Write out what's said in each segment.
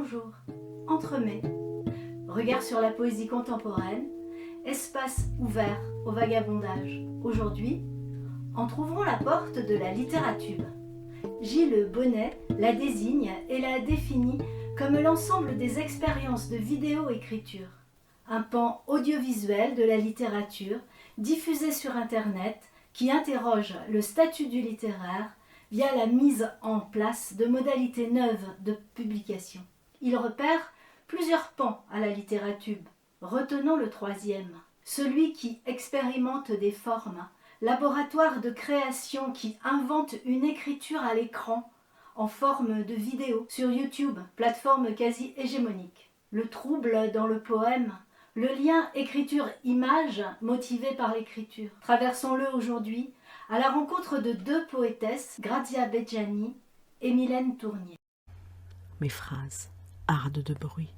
Bonjour, entremets, regard sur la poésie contemporaine, espace ouvert au vagabondage. Aujourd'hui, entr'ouvrons la porte de la littérature. Gilles Bonnet la désigne et la définit comme l'ensemble des expériences de vidéo-écriture, un pan audiovisuel de la littérature diffusé sur Internet qui interroge le statut du littéraire via la mise en place de modalités neuves de publication. Il repère plusieurs pans à la littérature. Retenons le troisième, celui qui expérimente des formes, laboratoire de création qui invente une écriture à l'écran en forme de vidéo sur YouTube, plateforme quasi hégémonique. Le trouble dans le poème, le lien écriture-image motivé par l'écriture. Traversons-le aujourd'hui à la rencontre de deux poétesses, Grazia Beggiani et Mylène Tournier. Mes phrases, hardes de bruit,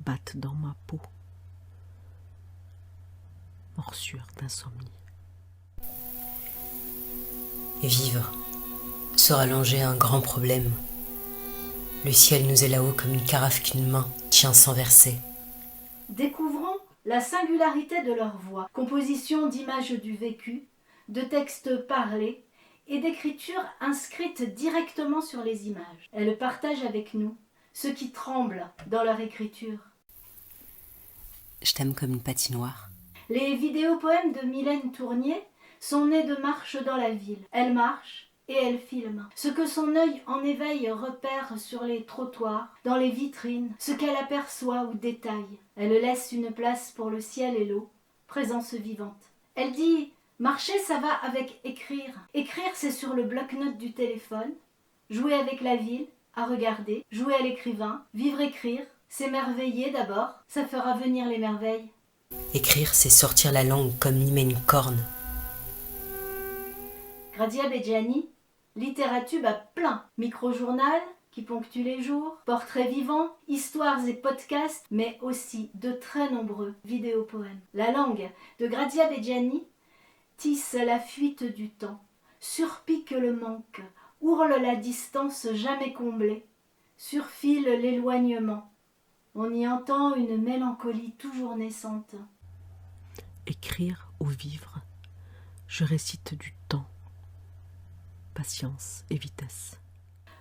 battent dans ma peau, morsure d'insomnie. Vivre, se rallonger un grand problème. Le ciel nous est là-haut comme une carafe qu'une main tient sans verser. Découvrons la singularité de leur voix, composition d'images du vécu, de textes parlés et d'écritures inscrites directement sur les images. Elles partagent avec nous ce qui tremble dans leur écriture. Je t'aime comme une patinoire. Les vidéopoèmes de Mylène Tournier sont nés de marches dans la ville. Elle marche et elle filme. Ce que son œil en éveil repère sur les trottoirs, dans les vitrines, ce qu'elle aperçoit ou détaille. Elle laisse une place pour le ciel et l'eau, présence vivante. Elle dit « Marcher, ça va avec écrire. Écrire, c'est sur le bloc-notes du téléphone. Jouer avec la ville, à regarder. Jouer à l'écrivain. Vivre écrire. S'émerveiller d'abord. Ça fera venir les merveilles. » Écrire, c'est sortir la langue comme limer une corne. Grazia Beggiani, littératube à plein. Micro-journal qui ponctue les jours, portraits vivants, histoires et podcasts, mais aussi de très nombreux vidéopoèmes. La langue de Grazia Beggiani tisse la fuite du temps, surpique le manque, ourle la distance jamais comblée, surfile l'éloignement. On y entend une mélancolie toujours naissante. Écrire ou vivre, je récite du temps, patience et vitesse.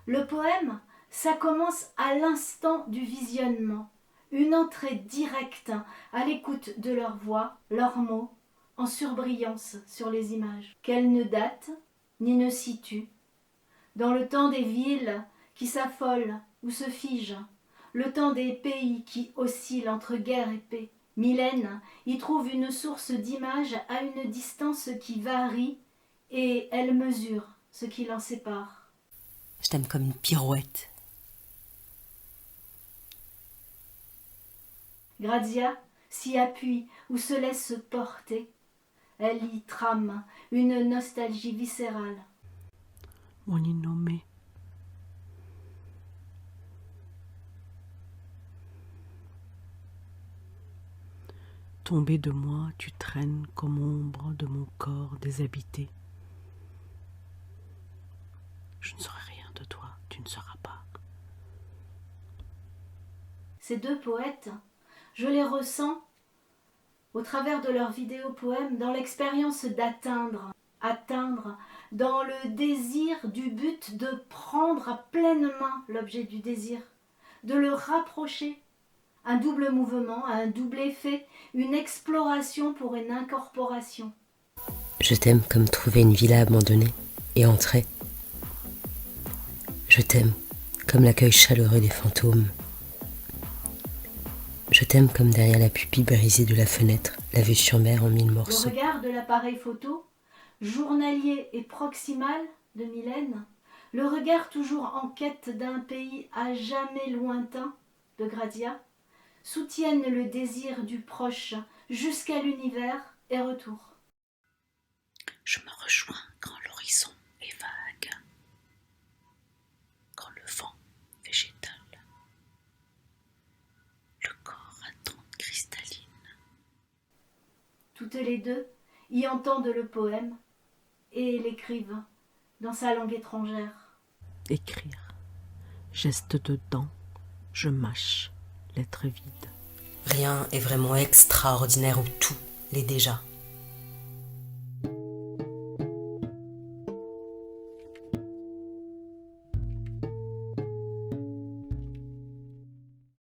Le poème, ça commence à l'instant du visionnement, une entrée directe à l'écoute de leur voix, leurs mots, en surbrillance sur les images, qu'elles ne datent ni ne situent. Dans le temps des villes qui s'affolent ou se figent, le temps des pays qui oscillent entre guerre et paix, Mylène y trouve une source d'images à une distance qui varie et elle mesure ce qui l'en sépare. Je t'aime comme une pirouette. Grazia s'y appuie ou se laisse porter. Elle y trame une nostalgie viscérale. Mon innommé. Tombé de moi, tu traînes comme ombre de mon corps déshabité. Je ne saurai rien de toi, tu ne sauras pas. Ces deux poètes, je les ressens au travers de leurs vidéopoèmes dans l'expérience d'atteindre, dans le désir du but de prendre à pleine main l'objet du désir, de le rapprocher. Un double mouvement, un double effet, une exploration pour une incorporation. Je t'aime comme trouver une villa abandonnée et entrer. Je t'aime comme l'accueil chaleureux des fantômes. Je t'aime comme derrière la pupille brisée de la fenêtre, la vue sur mer en mille morceaux. Le regard de l'appareil photo, journalier et proximal de Mylène, le regard toujours en quête d'un pays à jamais lointain de Grazia, soutiennent le désir du proche jusqu'à l'univers et retour. Je me rejoins quand l'horizon est vague, quand le vent végétal, le corps attend cristalline. Toutes les deux y entendent le poème et l'écrivent dans sa langue étrangère. Écrire, geste de dents, Je mâche l'être vide. Rien est vraiment extraordinaire où tout l'est déjà.